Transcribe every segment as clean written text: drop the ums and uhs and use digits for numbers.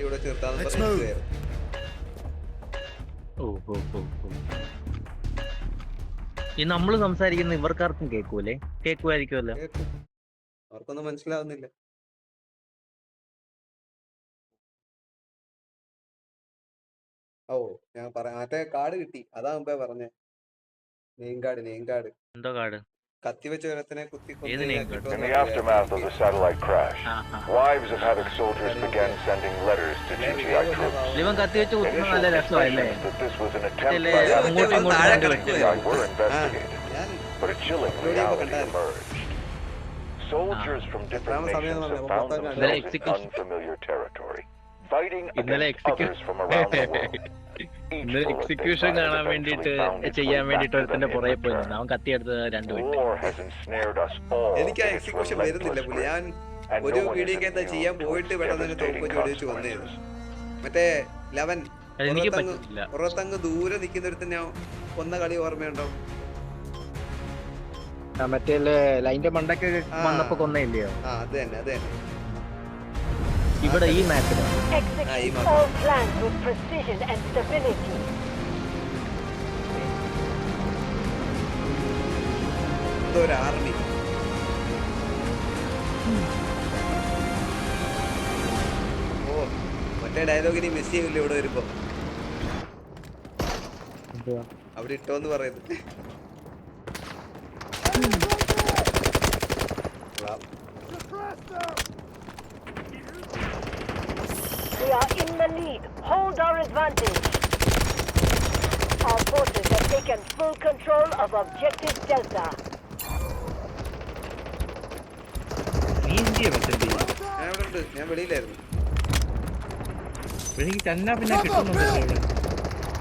ഇവിടെ ചേർത്താന്ന് പറഞ്ഞു. ഈ നമ്മള് സംസാരിക്കുന്ന ഇവർക്കാർക്കും കേൾക്കൂലേ? കേൾക്കുമായിരിക്കുമല്ലോ. അവർക്കൊന്നും മനസ്സിലാവുന്നില്ല. ഓ ഞാൻ പറയാം, മറ്റേ കാർഡ് കിട്ടി, അതാ മുമ്പേ പറഞ്ഞേ. Name card. എന്തോ കാർഡ്? കത്തി വെച്ച ഒരുത്തനെ കുത്തി ഏത് name card? In the aftermath of the satellite crash, wives of Havoc soldiers began sending letters to GTI troops. ഇവൻ കത്തി വെച്ച് കുത്തുന്ന നല്ല രസമല്ലേ? That this was an attempt by GTI were investigated, but a chilling reality emerged. Soldiers from different nations have found themselves in unfamiliar territory, fighting against others from around the world. ഇന്നലെ execution കാണാൻ വേണ്ടിട്ട് ചെയ്യാൻ വേണ്ടിട്ട് ഒരുത്തന്റെ പുറകെ പോയി നിന്ന് അവൻ കത്തിയെടുത്ത് രണ്ടുപേരും. എനിക്ക് ആ എക്സിക്യൂഷൻ വരുന്നില്ല പുള്ളി. ഞാൻ ഒരു വീഡിയോക്കകത്ത് ചെയ്യാൻ പോയിട്ട് പെട്ടെന്ന് തോക്ക് ചോദിച്ചു വന്നേരുന്നു. മറ്റേ 11 പുറത്തങ്ങ് ദൂരെ നിൽക്കുന്ന ഒരുത്തന്നെ കൊന്ന കളി ഓർമ്മയുണ്ടോ? മറ്റേ ലൈന്റെ മണ്ടൊക്കെ വന്നപ്പോ കൊന്നയില്ലയോ? അത് തന്നെ. ഇവിടെ ഈ മാപ്പില് ഒരു ആർമി മറ്റേ ഡയലോഗിന് മിസ് ചെയ്യില്ല ഇവിടെ വരുമ്പോ. അവിടെ ഇട്ടോന്ന് പറയുന്നത്. We are in the lead. Hold our advantage. Our forces have taken full control of Objective Delta. ഞാൻ വെളിയിലായിരുന്നു.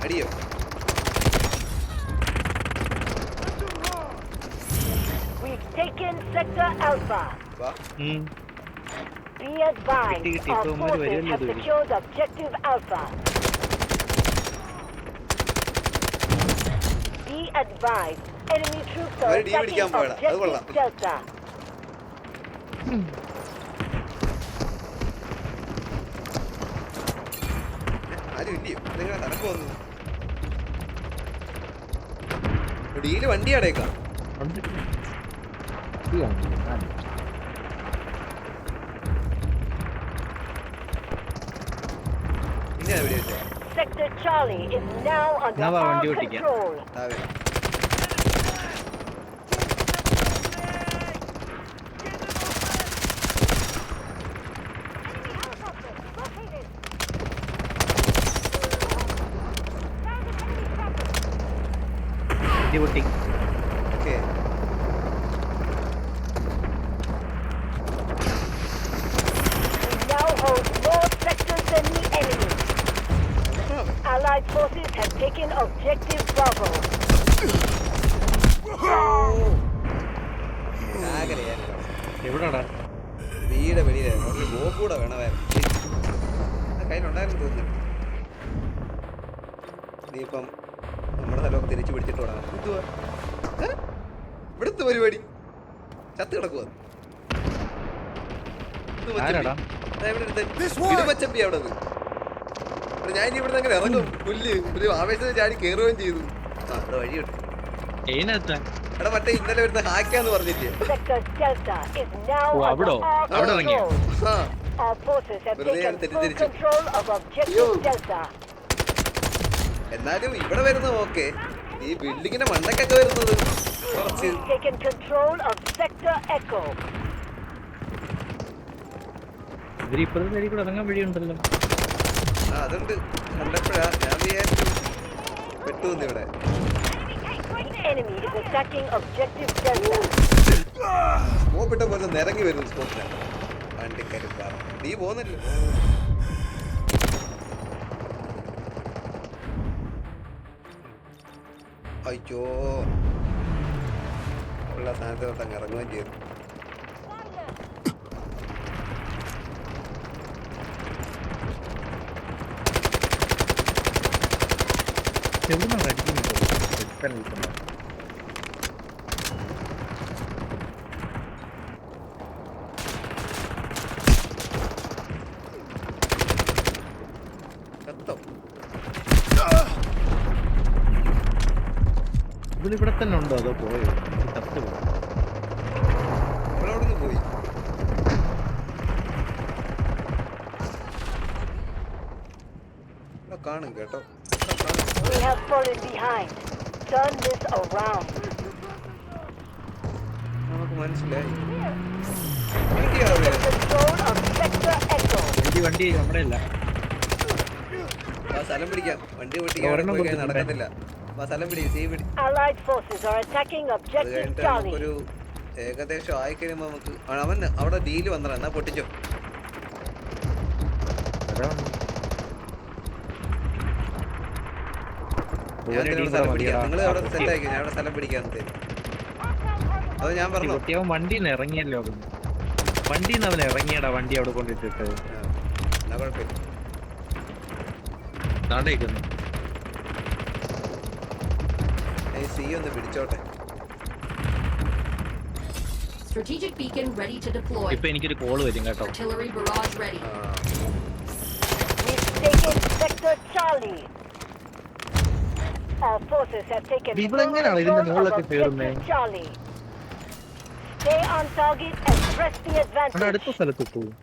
അടിയോ? We've taken Sector Alpha. Be advised, our forces have secured Objective Alpha. Be advised, enemy troops are attacking Objective Delta. Deal വണ്ടി അടേക്കാം. Sector Charlie is now under our control. Okay. We now hold more sectors than the enemy. Allied forces have taken Objective Bravo. വീട് വെളിയിലായിരുന്നു. ബോക്കൂടെ വേണമായിരുന്നു. കയ്യിലുണ്ടായിരുന്നു തോന്നുന്നു. ഇനിയിപ്പം നമ്മുടെ സ്ഥലമൊക്കെ തിരിച്ചു പിടിച്ചിട്ട് വേണം. ഇവിടുത്തെ പരിപാടി ചത്ത് കിടക്കുക. ഇടുമച്ചമ്പി അവിടെ ഞാൻ ഇനി ഇവിടുന്ന് അങ്ങനെ ഇറങ്ങും. പുല്ല് ഒരു ആവേശത്തിൽ ചാടി കയറുകയും ചെയ്തു. അവിടെ വഴിയുണ്ട്. എടാ മറ്റേ ഇന്നലെ വരുന്ന ഹാക്കാന്ന് പറഞ്ഞില്ലേ? എന്നാലും ഇവിടെ വരുന്ന ഓക്കെ, ഈ ബിൽഡിങ്ങിന്റെ മണ്ടക്കൊക്കെ വരുന്നത് കുറച്ച് ഇറങ്ങാൻ വഴിയുണ്ടല്ലോ. അതുണ്ട്. കണ്ടപ്പോഴാ ഞാൻ വിചാരിച്ചു പെട്ടുവന്ന് ഇവിടെ. മോപ്പിട്ട പോലെ നിരങ്ങി വരുന്നു സ്പോട്ടിലാണ്. വണ്ടിക്കരുപ്പ നീ പോന്നല്ലോ. അയ്യോ ഉള്ള സ്ഥാനത്ത് തൊട്ടങ്ങ് ഇറങ്ങുകയും ചെയ്തു. മൊത്തം. ഇവിടെ തന്നെ ഉണ്ടോ അതോ പോയോ? തത്ത് പോയി. അവളവിടുന്ന് പോയി. കാണും കേട്ടോ. We have fallen behind. Turn this around. നമുക്ക് മനസ്സിലായി. Control of Sector Echo. വണ്ടി നമ്മുടെ അല്ല. സ്ഥലം പിടിക്കാം. വണ്ടി പൊട്ടിക്കാൻ നടക്കത്തില്ല. സ്ഥലം പിടി. Allied forces are attacking objective Charlie. ഒരു ഏകദേശം ആയിക്കഴിയുമ്പോ നമുക്ക് അവൻ അവിടെ ഡീല് വന്നടാ. എന്നാ പൊട്ടിച്ചോ. സ്ഥലം പിടിക്കാം. നിങ്ങൾ അവിടെ സെറ്റ് ആയിക്കോ. ഞാൻ അവിടെ സ്ഥലം പിടിക്കാൻ തരും. അത് ഞാൻ പറഞ്ഞു. വണ്ടിന്ന് ഇറങ്ങിയല്ലോ. വണ്ടിന്ന് അവൻ ഇറങ്ങിയടാ. വണ്ടി അവിടെ കൊണ്ടിട്ടിട്ട് എന്നാ കുഴപ്പമില്ല. നാടേക്കുന്നു. സി ഒന്ന് പിടിച്ചോട്ടെ. Strategic beacon ready to deploy. ഇപ്പൊ എനിക്കൊരു കോൾ വരും കേട്ടോ. Artillery barrage ready. We've taken Sector Charlie. Our forces have taken full control of objective Charlie. Stay on target and press the advantage. അടുത്ത സ്ഥലത്ത് പോകും.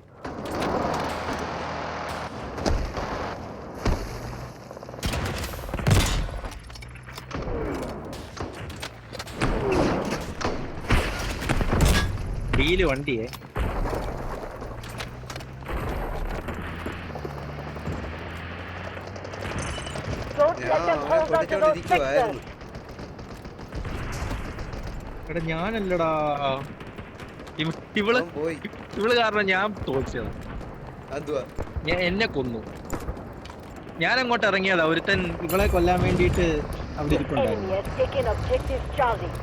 ഡീല് വണ്ടിയെ Don't let them hold on to those sectors. എടാ ഞാനല്ലടാ ഇവള് പോയി. കാരണം ഞാൻ തോൽച്ചത്. ഞാൻ എന്നെ കൊന്നു. ഞാൻ അങ്ങോട്ട് ഇറങ്ങിയതാ. ഒരുത്തൻ ഇവളെ കൊല്ലാൻ വേണ്ടിട്ട് അവിടെ ഇരിപ്പുണ്ടായിരുന്നു. Enemy has taken objective Charlie.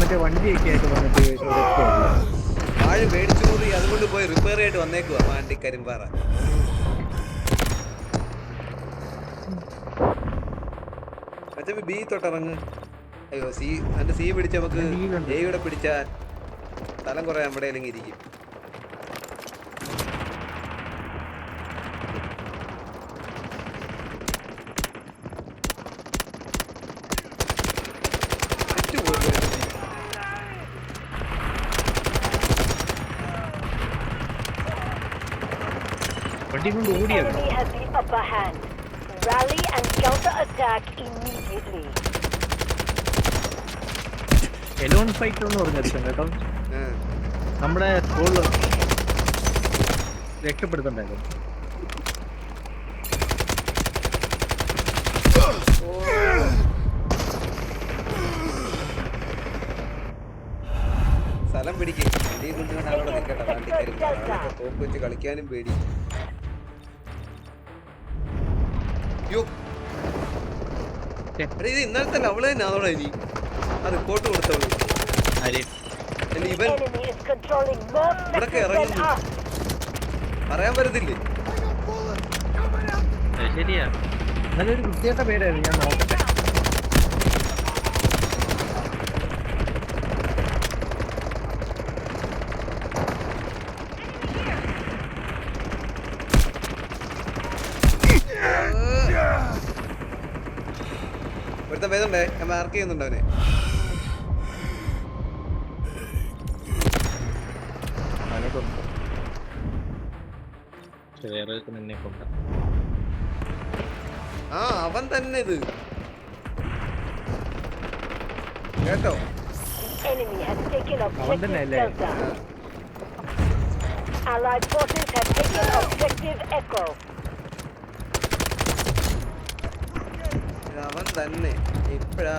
മറ്റേ വണ്ടിയൊക്കെ ആയിട്ട് വന്നിട്ട് ആഴ് മേടിച്ചു കൂടി അതുകൊണ്ട് പോയി റിപ്പയർ ആയിട്ട് വന്നേക്കുവാ. വണ്ടി കരിമ്പാറ. ബി തൊട്ടിറങ്ങ്. അയ്യോ സി എന്റെ സി പിടിച്ച നമുക്ക് എയുടെ പിടിച്ചാൽ സ്ഥലം കുറെ നമ്മുടെ ഇരിക്കും. Enemy has the upper hand. Rally and counter-attack immediately. Alone fighter എന്ന് പറഞ്ഞിരിക്കും കേട്ടോ. നമ്മുടെ സ്കൂളിൽ രക്ഷപ്പെടുത്തണ്ടായിരുന്നു. സ്ഥലം പിടിക്കും. വണ്ടി കൊണ്ടുവന്ന് അവിടെ നിൽക്കട്ടെ. വണ്ടി കരിമ്പാറ തോക്ക് വെച്ച് കളിക്കാനും പേടി. ഇത് ഇന്നലത്തെ അവള് തന്നെ അതോടെ ഇനി ആ റിപ്പോർട്ട് കൊടുത്തോളൂ. ഇവിടൊക്കെ ഇറങ്ങുന്നു പറയാൻ പറ്റത്തില്ലേ. ശരിയാ. നല്ലൊരു വൃത്തിയായിട്ട പേരായിരുന്നു. ഞാൻ നോക്കട്ടെ. ഒരുത്ത പേരുണ്ടേ. ഞാൻ മാർക്ക് ചെയ്യുന്നുണ്ട് അവനെ. ആ അവൻ തന്നെ ഇത് കേട്ടോ. Allied forces have taken objective Echo. അവൻ തന്നെ ഇപ്പഴാ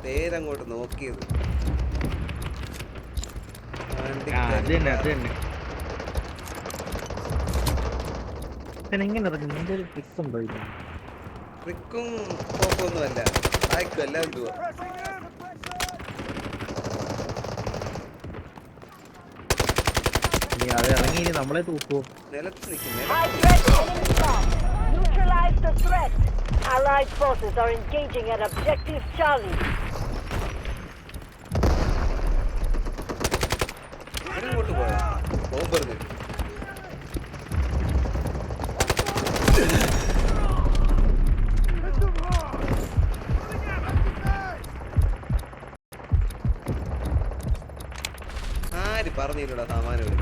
പേരങ്ങോട്ട് നോക്കിയത്. ട്രിക്കും പോക്കൊന്നുമല്ല. ആയിക്കും എല്ലാം എന്തുവാ. അത് ഇറങ്ങി നമ്മളെ തൂക്കുവോ. നിലത്ത് നിൽക്കും. Neutralize the threat. Allied forces are engaging at objective Charlie. അങ്ങോട്ട് പോയാ ബോംബ് എറിഞ്ഞിട്ട് പറഞ്ഞില്ലടാ സാമാനം ഒരു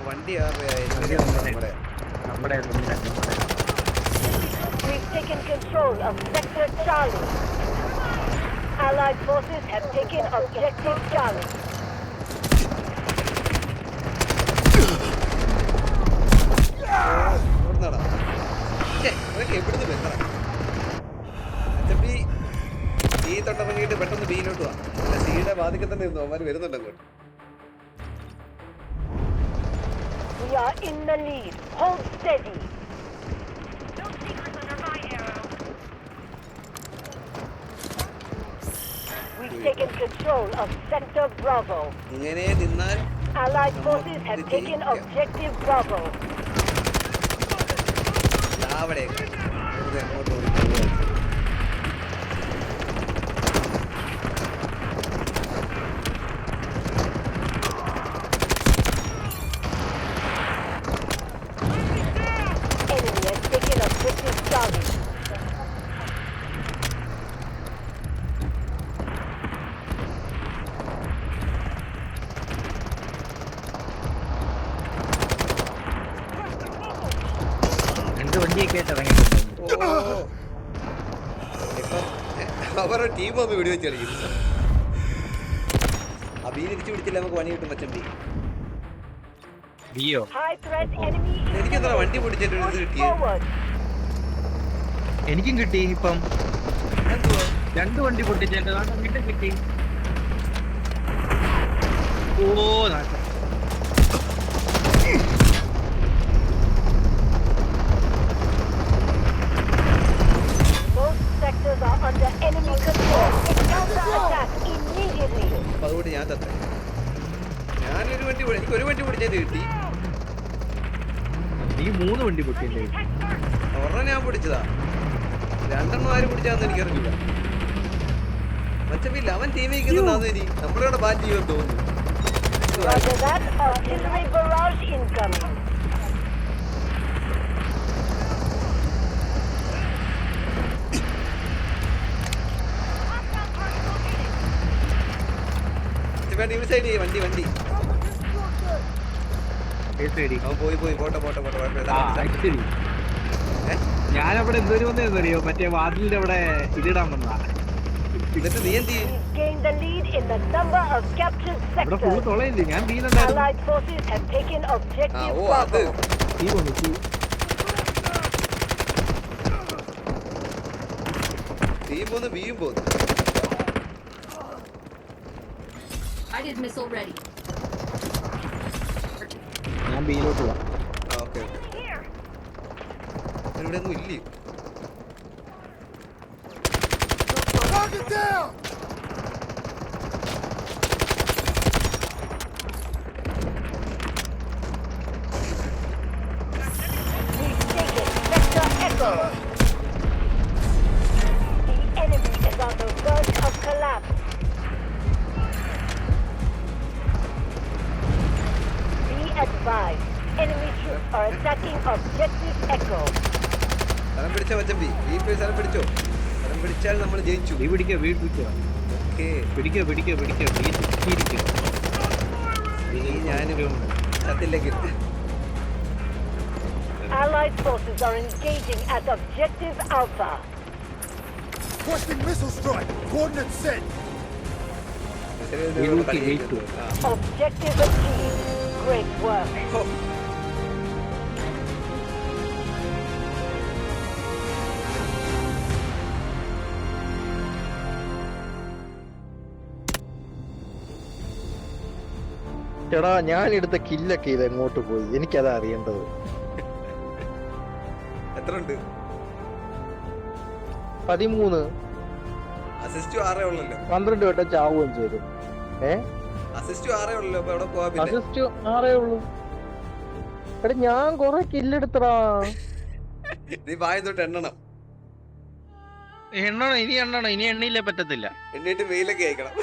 വണ്ടി നമ്മുടെ We've taken control of Sector Charlie. Allied forces have taken Objective Charlie. എവിടുന്ന് ബന്ധറ സി തൊട്ടിറങ്ങിയിട്ട് പെട്ടെന്ന് ബിയിലോട്ട് വാ അല്ല സിയുടെ വാതിക്കെ തന്നെ ഇരുന്നു അവന്മാർ വരുന്നുണ്ട് അങ്ങോട്ട് We are in the lead. Hold steady. We've taken control of Sector Bravo. ഇങ്ങനെ നിന്നാൽ Allied forces have taken Objective Bravo. അവിടെ അങ്ങോട്ട് Enemy has taken Objective Charlie. രണ്ട് വണ്ടിയൊക്കെ ആയിട്ട് ഇറങ്ങിയിട്ടുണ്ട്. അവരുടെ ടീം ഒന്ന് വെടിവെച്ച് കളിക്കും ആ ബീ തിരിച്ചു പിടിച്ചില്ല നമുക്ക് പണി കിട്ടും മച്ചമ്പി ബിയോ High threat enemy. എനിക്കെന്താ വണ്ടി പൊടിച്ചിട്ട് ഇത് കിട്ടിയത് Forward. എനിക്കും കിട്ടി. ഇപ്പം രണ്ട് വണ്ടി പൊട്ടിച്ചേന്റെ അങ്ങോട്ട് കിട്ടി. ഓ നാശം. Both sectors are under enemy control. Counter-attack immediately. അപ്പൊ അതുകൊണ്ട് ഞാൻ തത്തേ ഞാനൊരു വണ്ടി എനിക്ക് ഒരു വണ്ടി പൊടിച്ചത് കിട്ടി നീ 3 വണ്ടി പൊട്ടിയല്ലേ? ഒരെണ്ണം ഞാൻ പിടിച്ചതാ രണ്ടെണ്ണം ആരും പിടിച്ചാന്ന് എനിക്കറിയില്ല മച്ചമ്പില്ല അവൻ ടീം നിൽക്കുന്നതാന്ന് ഇനി നമ്മളിവിടെ ബാറ്റ് ചെയ്യുമെന്ന് തോന്നുന്നു Roger that. Artillery barrage incoming. Team side ചെയ്യ് വണ്ടി വണ്ടി അവൻ പോയി പോട്ടെ ആ, actually. ഞാനവിടെ എന്തോരുവന്നറിയോ മറ്റേ വാതിലിന്റെ അവിടെ ഇതിടാൻ വന്നാ. എന്നിട്ട് നീ എന്ത് ചെയ്യും We've gained the lead in the number of captured അവിടെ ഫുള്ള് sectors. തൊളയില്ലേ? ഞാൻ ബീന്നുണ്ടായിരുന്നു. Allied forces have taken ആ Objective ഓ അത് Bravo. തീ പോന്നു തീ. ടീം പോന്ന് ബിയും പോന്നു Guided missile ready. ഞാൻ ബിയിലോട്ട് പോവാം. ആ ഓക്കെ ഇവിടെ ഒന്നും ഇല്ലേ We've taken Sector Echo. The enemy is on the verge of collapse. Be advised, enemy troops are attacking Objective Echo. സ്ഥലം പിടിച്ചോ മച്ചമ്പി ബി പോയി സ്ഥലം പിടിച്ചോ സ്ഥലം പിടിച്ചാൽ നമ്മൾ ജയിച്ചു നീ പിടിക്കുക പിടിക്കുക ഓക്കെ പിടിക്കുക ഇനി ഞാനും ചത്തില്ലെങ്കിൽ Allied forces are engaging at Objective Alpha. Requesting missile strike. Coordinates set. Objective achieved. Great work. എടാ ഞാൻ എടുത്ത കില്ലൊക്കെ ഇത് എങ്ങോട്ട് പോയി? എനിക്കതാ അറിയേണ്ടത്. എത്ര ഉണ്ട് 13 അസിസ്റ്റ് 6 ഉള്ളല്ലോ 12 വട്ടം ചാവുകയും ചെയ്തു. അസിസ്റ്റ് 6 ഉള്ളല്ലോ അപ്പൊ അവിടെ പോവാ പിന്നെ അസിസ്റ്റ് 6 ഉള്ളൂ. എടാ ഞാൻ കൊറേ കില്ലെടുത്തടാ. നീ വായി തൊട്ട് എണ്ണണം ഇനി എണ്ണിയില്ലേ പറ്റത്തില്ല. എണ്ണീട്ട് മെയിലൊക്കെ അയക്കണം